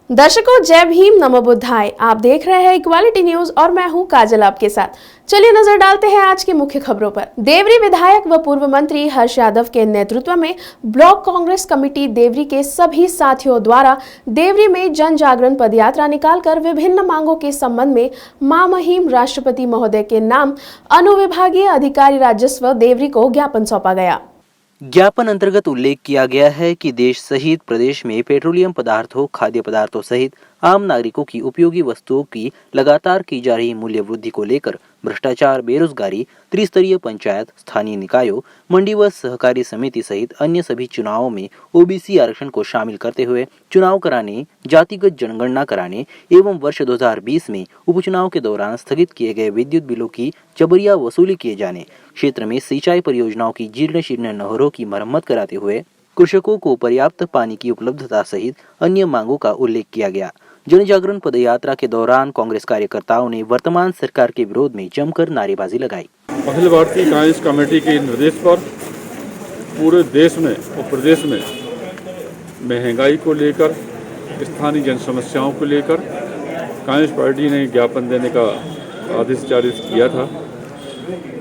दर्शकों, जय भीम, नमो बुद्धाय। आप देख रहे हैं इक्वालिटी न्यूज और मैं हूं काजल आपके साथ। चलिए नजर डालते हैं आज की मुख्य खबरों पर। देवरी विधायक व पूर्व मंत्री हर्ष यादव के नेतृत्व में ब्लॉक कांग्रेस कमेटी देवरी के सभी साथियों द्वारा देवरी में जन जागरण पदयात्रा निकालकर विभिन्न मांगों के संबंध में महामहिम राष्ट्रपति महोदय के नाम अनुविभागीय अधिकारी राजस्व देवरी को ज्ञापन सौंपा गया। ज्ञापन अंतर्गत उल्लेख किया गया है कि देश सहित प्रदेश में पेट्रोलियम पदार्थों, खाद्य पदार्थों सहित आम नागरिकों की उपयोगी वस्तुओं की लगातार की जा रही मूल्य वृद्धि को लेकर भ्रष्टाचार, बेरोजगारी, त्रिस्तरीय पंचायत, स्थानीय निकायों, मंडी व सहकारी समिति सहित अन्य सभी चुनावों में ओबीसी आरक्षण को शामिल करते हुए चुनाव कराने, जातिगत जनगणना कराने एवं वर्ष 2020 में उपचुनाव के दौरान स्थगित किए गए विद्युत बिलों की जबरिया वसूली किए जाने, क्षेत्र में सिंचाई परियोजनाओं की जीर्ण शीर्ण नहरों की मरम्मत कराते हुए कृषकों को पर्याप्त पानी की उपलब्धता सहित अन्य मांगों का उल्लेख किया गया। जन जागरण पदयात्रा के दौरान कांग्रेस कार्यकर्ताओं ने वर्तमान सरकार के विरोध में जमकर नारेबाजी लगाई। अखिल भारतीय कांग्रेस कमेटी के निर्देश पर पूरे देश में और प्रदेश में महंगाई को लेकर, स्थानीय जन समस्याओं को लेकर कांग्रेस पार्टी ने ज्ञापन देने का आदेश जारी किया था।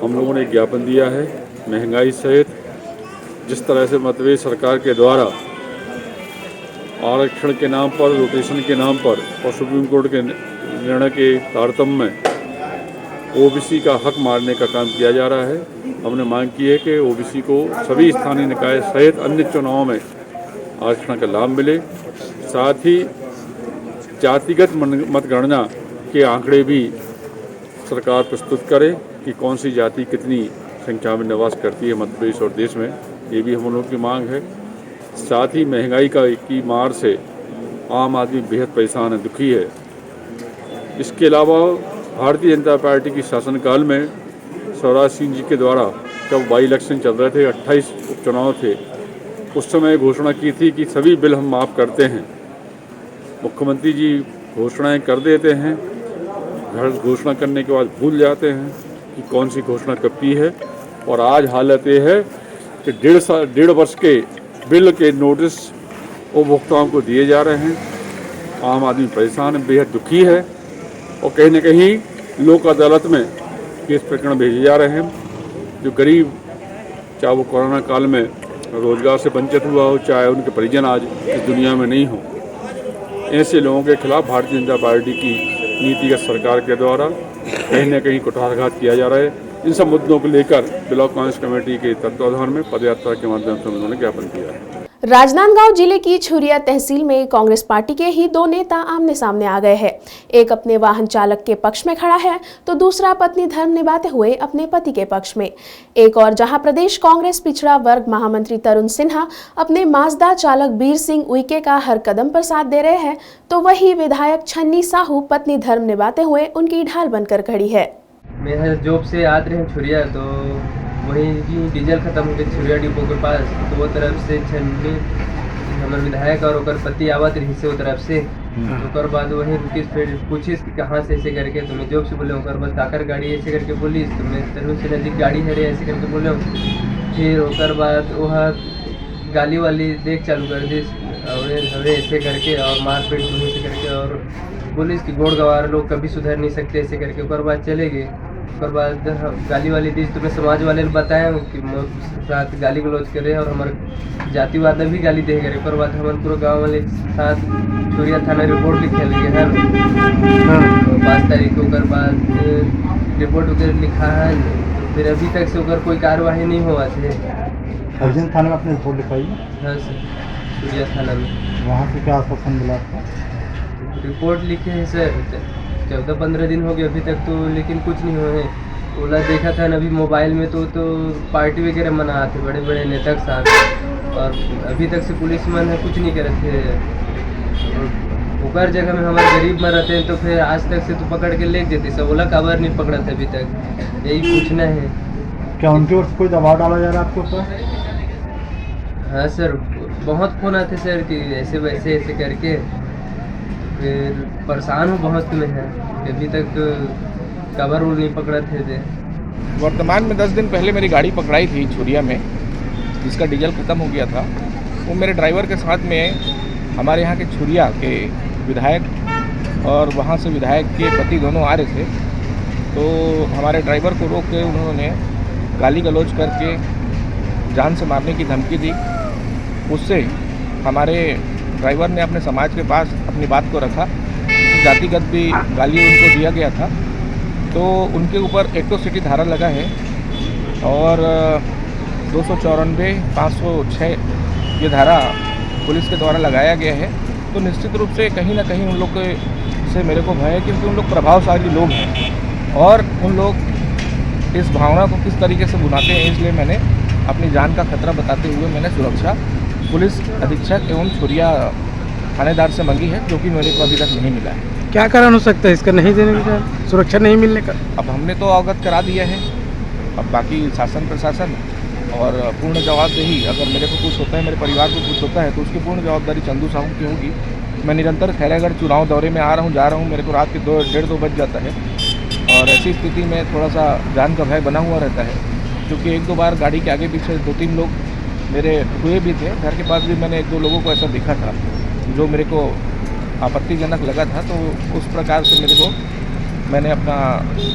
हम लोगों ने ज्ञापन दिया है। महंगाई सहित जिस तरह से मतभेद सरकार के द्वारा आरक्षण के नाम पर, रोटेशन के नाम पर और सुप्रीम कोर्ट के निर्णय के तारतम्य में ओबीसी का हक मारने का काम किया जा रहा है। हमने मांग की है कि ओबीसी को सभी स्थानीय निकाय सहित अन्य चुनावों में आरक्षण का लाभ मिले। साथ ही जातिगत मतगणना के आंकड़े भी सरकार प्रस्तुत करे कि कौन सी जाति कितनी संख्या में निवास करती है मध्य प्रदेश और देश में। ये भी हम लोगों की मांग है। साथ ही महंगाई की मार से आम आदमी बेहद परेशान है, दुखी है। इसके अलावा भारतीय जनता पार्टी की शासनकाल में शिवराज सिंह जी के द्वारा जब बाई इलेक्शन चल रहे थे, 28 उपचुनाव थे, उस समय घोषणा की थी कि सभी बिल हम माफ़ करते हैं। मुख्यमंत्री जी घोषणाएं कर देते हैं, घोषणा करने के बाद भूल जाते हैं कि कौन सी घोषणा कब की है। और आज हालत ये है कि डेढ़ वर्ष के बिल के नोटिस उपभोक्ताओं को दिए जा रहे हैं। आम आदमी परेशान है, बेहद दुखी है और कहीं न कहीं लोक अदालत में केस प्रकरण भेजे जा रहे हैं। जो गरीब, चाहे वो कोरोना काल में रोजगार से वंचित हुआ हो, चाहे उनके परिजन आज इस दुनिया में नहीं हो, ऐसे लोगों के खिलाफ भारतीय जनता पार्टी की नीतिगत सरकार के द्वारा कहीं न कहीं कुठाराघात किया जा रहा है। इन सब मुद्दों को लेकर ब्लॉक कांग्रेस कमेटी के तत्वाधान में पदयात्रा के माध्यम से उन्होंने ज्ञापन किया है। राजनांदगांव जिले की छुरिया तहसील में कांग्रेस पार्टी के ही दो नेता आमने सामने आ गए हैं। एक अपने वाहन चालक के पक्ष में खड़ा है तो दूसरा पत्नी धर्म निभाते हुए अपने पति के पक्ष में। एक और जहां प्रदेश कांग्रेस पिछड़ा वर्ग महामंत्री तरुण सिन्हा अपने माजदा चालक बीर सिंह उइके का हर कदम पर साथ दे रहे हैं, तो वही विधायक छन्नी साहू पत्नी धर्म निभाते हुए उनकी ढाल बनकर खड़ी है। मैं जॉब से आते रहे छुरिया, तो वही डीजल खत्म हो गया छुरिया डिपो के पास, तो वो तरफ से छन्नी हमारे विधायक और ओकर पति आवत रही से वो तरफ से। तो बाद वही रुकी, फिर पूछिस कि कहाँ से ऐसे करके, तो मैं जॉब से बोले ओकर बाद काकर गाड़ी ऐसे करके बोली, तो मैं तरुण से नज़दीक गाड़ी है रे ऐसे करके बोले। फिर ओकर बाद वह गाली वाली देख चालू कर दी और ऐसे करके और मारपीट ऐसे करके, और पुलिस की गोड़ गवार लोग कभी सुधर नहीं सकते ऐसे करके। उसके बाद चले गए। उसके बाद गाली वाली दी, तो मैं समाज वाले ने बताया कि साथ गाली गलौज करे और हमारे जातिवाद भी गाली दे करे। उसके बाद हमारे पूरे गाँव वाले साथ छुरिया थाना रिपोर्ट लिखे लगे है 5 तारीख को। उसके बाद रिपोर्ट वगैरह लिखा है, तो फिर अभी तक से उधर कोई कार्रवाई नहीं हुआ थे। अर्जुन थाने में अपने रिपोर्ट लिखाई? हाँ सर, छुरिया थाना में। वहाँ से क्या आश्वासन मिला आपको? रिपोर्ट लिखे हैं सर, 14-15 दिन हो गए अभी तक, तो लेकिन कुछ नहीं हुए हैं। ओला देखा था ना अभी मोबाइल में, तो पार्टी वगैरह मना थे बड़े बड़े नेता के साथ, और अभी तक से पुलिस मन है कुछ नहीं करे थे। ऊपर जगह में हमारे गरीब में रहते हैं, तो फिर आज तक से तो पकड़ के ले देते सब। ओला खबर नहीं पकड़ा था अभी तक, यही पूछना है। क्या उनकी ओर से कोई दबाव डाला जा रहा है आपके ऊपर? हाँ सर, बहुत फोन आते सर कि ऐसे वैसे ऐसे करके, फिर परेशान हूँ बहुत में है। अभी तक कवर नहीं पकड़ा थे। वर्तमान में 10 दिन पहले मेरी गाड़ी पकड़ाई थी छुरिया में, जिसका डीजल ख़त्म हो गया था। वो मेरे ड्राइवर के साथ में हमारे यहाँ के छुरिया के विधायक और वहाँ से विधायक के पति दोनों आ रहे थे, तो हमारे ड्राइवर को रोक के उन्होंने गाली गलौज करके जान से मारने की धमकी दी। उससे हमारे ड्राइवर ने अपने समाज के पास अपनी बात को रखा, जातिगत भी गाली उनको दिया गया था, तो उनके ऊपर एट्रोसिटी धारा लगा है और 294, 506 ये धारा पुलिस के द्वारा लगाया गया है। तो निश्चित रूप से कहीं ना कहीं उन लोग से मेरे को भय है, क्योंकि उन लोग प्रभावशाली लोग हैं और उन लोग इस भावना को किस तरीके से बुनाते हैं, इसलिए मैंने अपनी जान का खतरा बताते हुए मैंने सुरक्षा पुलिस अधीक्षक एवं छुरिया थानेदार से मांगी है, जो कि मेरे को अभी तक नहीं मिला है। क्या कारण हो सकता है इसका नहीं देने का, सुरक्षा नहीं मिलने का? अब हमने तो अवगत करा दिया है, अब बाकी शासन प्रशासन और पूर्ण जवाबदेही, अगर मेरे को कुछ होता है, मेरे परिवार को कुछ होता है, तो उसकी पूर्ण जवाबदारी चंदू साहू की होगी। मैं निरंतर खैरागढ़ चुनाव दौरे में आ रहा हूँ, जा रहा हूँ, मेरे को रात के 1:30-2 बज जाता है और ऐसी स्थिति में थोड़ा सा जान का भय बना हुआ रहता है, क्योंकि 1-2 बार गाड़ी के आगे पीछे 2-3 लोग मेरे हुए भी थे। घर के पास भी मैंने 1-2 लोगों को ऐसा देखा था जो मेरे को आपत्तिजनक लगा था, तो उस प्रकार से मैंने अपना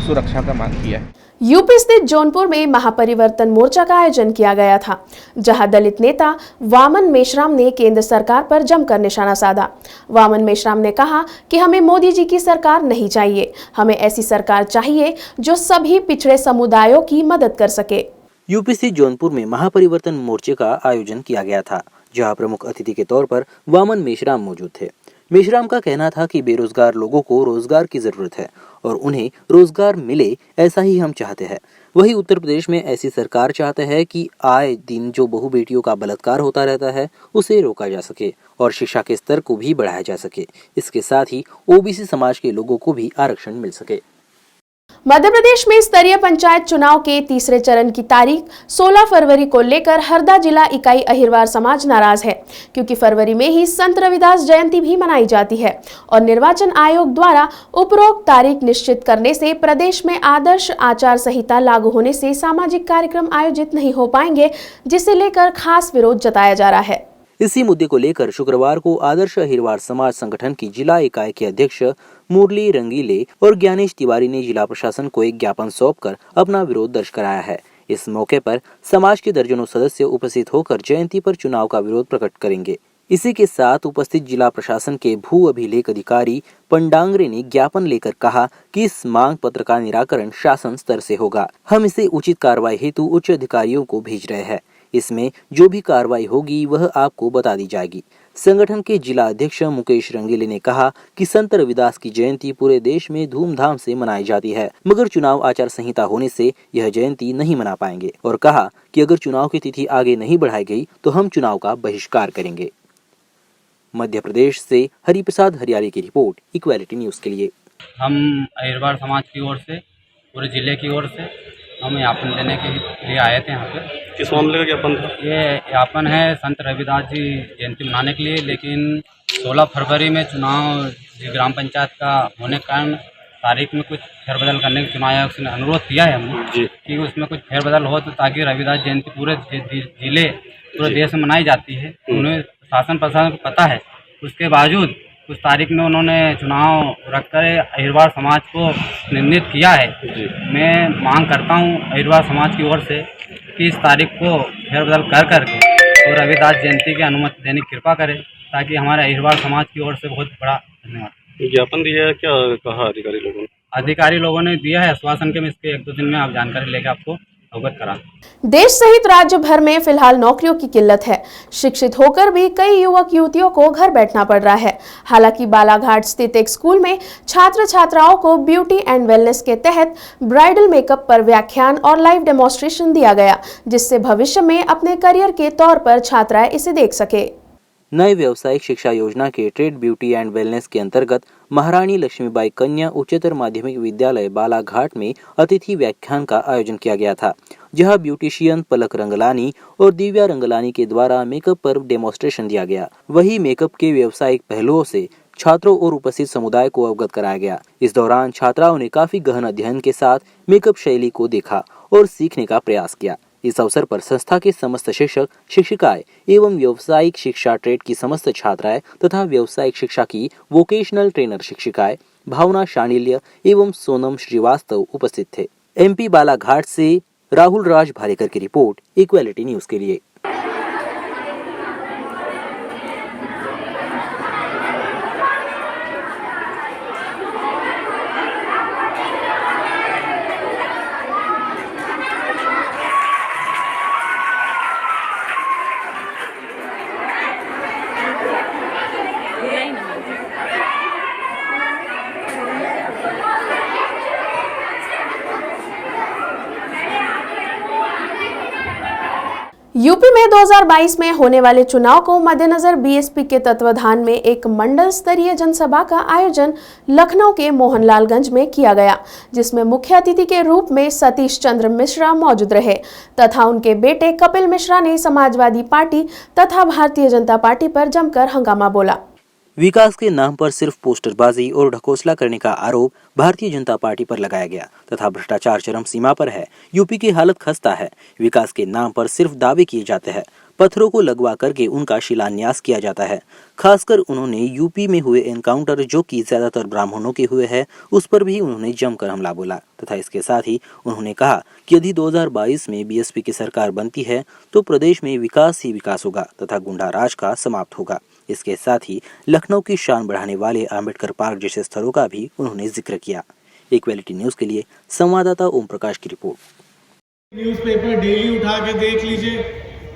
सुरक्षा का मांग किया है। यूपी स्थित जौनपुर में महापरिवर्तन मोर्चा का आयोजन किया गया था, जहां दलित नेता वामन मेश्राम ने केंद्र सरकार पर जमकर निशाना साधा। वामन मेश्राम ने कहा कि हमें मोदी जी की सरकार नहीं चाहिए, हमें ऐसी सरकार चाहिए जो सभी पिछड़े समुदायों की मदद कर सके। यूपी स्थित जौनपुर में महापरिवर्तन मोर्चे का आयोजन किया गया था, जहां प्रमुख अतिथि के तौर पर वामन मेश्राम मौजूद थे। मेश्राम का कहना था कि बेरोजगार लोगों को रोजगार की जरूरत है और उन्हें रोजगार मिले, ऐसा ही हम चाहते हैं। वही उत्तर प्रदेश में ऐसी सरकार चाहते हैं कि आए दिन जो बहु बेटियों का बलात्कार होता रहता है उसे रोका जा सके और शिक्षा के स्तर को भी बढ़ाया जा सके। इसके साथ ही ओबीसी समाज के लोगों को भी आरक्षण मिल सके। मध्य प्रदेश में स्तरीय पंचायत चुनाव के तीसरे चरण की तारीख 16 फरवरी को लेकर हरदा जिला इकाई अहिरवार समाज नाराज है, क्योंकि फरवरी में ही संत रविदास जयंती भी मनाई जाती है और निर्वाचन आयोग द्वारा उपरोक्त तारीख निश्चित करने से प्रदेश में आदर्श आचार संहिता लागू होने से सामाजिक कार्यक्रम आयोजित नहीं हो पाएंगे, जिसे लेकर खास विरोध जताया जा रहा है। इसी मुद्दे को लेकर शुक्रवार को आदर्श अहिरवार समाज संगठन की जिला इकाई के अध्यक्ष मुरली रंगीले और ज्ञानेश तिवारी ने जिला प्रशासन को एक ज्ञापन सौंपकर अपना विरोध दर्ज कराया है। इस मौके पर समाज के दर्जनों सदस्य उपस्थित होकर जयंती पर चुनाव का विरोध प्रकट करेंगे। इसी के साथ उपस्थित जिला प्रशासन के भू अभिलेख अधिकारी पंडांगरे ने ज्ञापन लेकर कहा कि इस मांग पत्र का निराकरण शासन स्तर से होगा। हम इसे उचित कार्रवाई हेतु उच्च अधिकारियों को भेज रहे हैं। इसमें जो भी कार्रवाई होगी वह आपको बता दी जाएगी। संगठन के जिला अध्यक्ष मुकेश रंगीले ने कहा कि संत रविदास की जयंती पूरे देश में धूमधाम से मनाई जाती है, मगर चुनाव आचार संहिता होने से यह जयंती नहीं मना पाएंगे और कहा कि अगर चुनाव की तिथि आगे नहीं बढ़ाई गई तो हम चुनाव का बहिष्कार करेंगे। मध्य प्रदेश से हरिप्रसाद हरियाली की रिपोर्ट, इक्वालिटी न्यूज के लिए। हम अहिरवार समाज की ओर से, पूरे जिले की ओर से हम ज्ञापन देने के लिए आए थे यहाँ पे। किस मामले का ज्ञापन था? ये ज्ञापन है संत रविदास जी जयंती मनाने के लिए, लेकिन 16 फरवरी में चुनाव ग्राम पंचायत का होने के कारण तारीख में कुछ फेरबदल करने के चुनाव आयोग ने अनुरोध किया है हमने कि उसमें कुछ फेरबदल हो, तो ताकि रविदास जयंती पूरे जिले पूरे देश में मनाई जाती है। उन्हें शासन प्रशासन को पता है, उसके बावजूद उस तारीख में उन्होंने चुनाव रखकर अहिरवार समाज को निंदित किया है। मैं मांग करता हूं अहिरवार समाज की ओर से कि इस तारीख को फेरबदल कर करके और रविदास जयंती की अनुमति देने की कृपा करें, ताकि हमारे अहिरवार समाज की ओर से बहुत बड़ा धन्यवाद। ज्ञापन दिया है, क्या कहा अधिकारी लोगों ने? अधिकारी लोगों ने दिया है आश्वासन के, मैं इसके 1-2 दिन में आप जानकारी लेकर आपको अवगत करा। देश सहित राज्य भर में फिलहाल नौकरियों की किल्लत है। शिक्षित होकर भी कई युवक युवतियों को घर बैठना पड़ रहा है। हालांकि बालाघाट स्थित एक स्कूल में छात्र छात्राओं को ब्यूटी एंड वेलनेस के तहत ब्राइडल मेकअप पर व्याख्यान और लाइव डेमोन्स्ट्रेशन दिया गया, जिससे भविष्य में अपने करियर के तौर पर छात्राएं इसे देख सके। नए व्यावसायिक शिक्षा योजना के ट्रेड ब्यूटी एंड वेलनेस के अंतर्गत महारानी लक्ष्मीबाई कन्या उच्चतर माध्यमिक विद्यालय बालाघाट में अतिथि व्याख्यान का आयोजन किया गया था, जहां ब्यूटिशियन पलक रंगलानी और दिव्या रंगलानी के द्वारा मेकअप पर डेमोन्स्ट्रेशन दिया गया। वही मेकअप के व्यावसायिक पहलुओं से छात्रों और उपस्थित समुदाय को अवगत कराया गया। इस दौरान छात्राओं ने काफी गहन अध्ययन के साथ मेकअप शैली को देखा और सीखने का प्रयास किया। इस अवसर पर संस्था के समस्त शिक्षक शिक्षिकाएं एवं व्यावसायिक शिक्षा ट्रेड की समस्त छात्राएं तथा व्यावसायिक शिक्षा की वोकेशनल ट्रेनर शिक्षिकाएं भावना शांडिल्य एवं सोनम श्रीवास्तव उपस्थित थे। MP बालाघाट से राहुल राज भालेकर की रिपोर्ट, इक्वालिटी न्यूज के लिए। यूपी में 2022 में होने वाले चुनाव को मद्देनजर बीएसपी के तत्वाधान में एक मंडल स्तरीय जनसभा का आयोजन लखनऊ के मोहनलालगंज में किया गया, जिसमें मुख्य अतिथि के रूप में सतीश चंद्र मिश्रा मौजूद रहे तथा उनके बेटे कपिल मिश्रा ने समाजवादी पार्टी तथा भारतीय जनता पार्टी पर जमकर हंगामा बोला। विकास के नाम पर सिर्फ पोस्टरबाजी और ढकोसला करने का आरोप भारतीय जनता पार्टी पर लगाया गया तथा भ्रष्टाचार चरम सीमा पर है। यूपी की हालत खस्ता है। विकास के नाम पर सिर्फ दावे किए जाते हैं, पत्थरों को लगवा करके उनका शिलान्यास किया जाता है। खासकर उन्होंने यूपी में हुए एनकाउंटर जो कि ज्यादातर ब्राह्मणों के हुए हैं, उस पर भी उन्होंने जमकर हमला बोला तथा इसके साथ ही उन्होंने कहा कि यदि 2022 में बीएसपी की सरकार बनती है तो प्रदेश में विकास ही विकास होगा तथा गुंडा राज का समाप्त होगा। इसके साथ ही लखनऊ की शान बढ़ाने वाले अंबेडकर पार्क जैसे स्थलों का भी उन्होंने जिक्र किया। इक्वालिटी न्यूज के लिए संवाददाता ओम प्रकाश की रिपोर्ट। न्यूज़पेपर डेली उठा के देख लीजिए,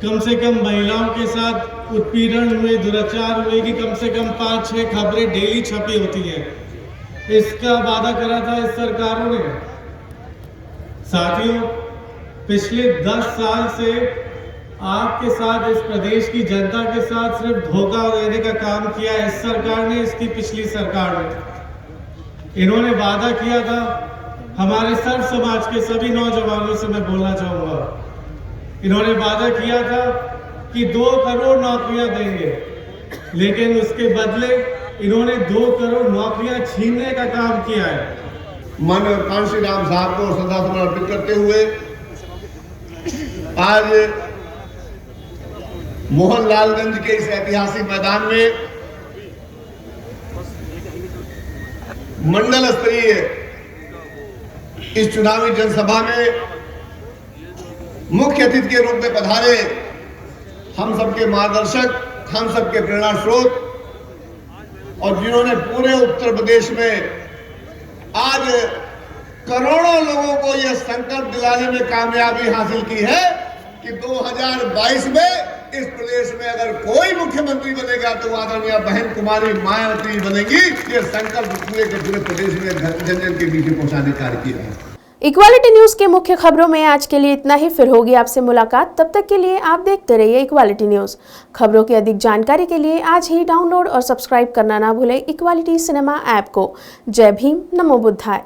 कम से कम महिलाओं के साथ उत्पीड़न हुए, दुराचार हुए की कम से कम 5-6 खबरें डेली छपी होती हैं। इसका वादा करा था इस सरकारों ने। साथियों, पिछले 10 साल से आपके साथ, इस प्रदेश की जनता के साथ सिर्फ धोखा देने का काम किया इस सरकार ने, इसकी पिछली सरकार ने। इन्होंने वादा किया था, हमारे सर्व समाज के सभी नौजवानों से मैं बोलना चाहूंगा, इन्होंने वादा किया था कि 2 करोड़ नौकरियां देंगे, लेकिन उसके बदले इन्होंने 2 करोड़ नौकरियां छीनने का काम किया है। माननीय कांशी राम साहब को श्रद्धासुमन अर्पित करते हुए आज मोहनलालगंज के इस ऐतिहासिक मैदान में मंडल स्तरीय इस चुनावी जनसभा में मुख्य अतिथि के रूप में पधारे हम सबके मार्गदर्शक, हम सबके प्रेरणा स्रोत और जिन्होंने पूरे उत्तर प्रदेश में आज करोड़ों लोगों को यह संकल्प दिलाने में कामयाबी हासिल की है कि 2022 में इस प्रदेश में अगर कोई मुख्यमंत्री बनेगा तो आदरणीय बहन कुमारी मायावती बनेगी। ये संकल्प पूरे के पूरे प्रदेश में जन जन के बीच पहुंचाने का कार्य किया है। इक्वालिटी न्यूज के मुख्य खबरों में आज के लिए इतना ही। फिर होगी आपसे मुलाकात, तब तक के लिए आप देखते रहिए इक्वालिटी न्यूज। खबरों की अधिक जानकारी के लिए आज ही डाउनलोड और सब्सक्राइब करना ना भूलें इक्वालिटी सिनेमा ऐप को। जय भीम, नमो बुद्धाय।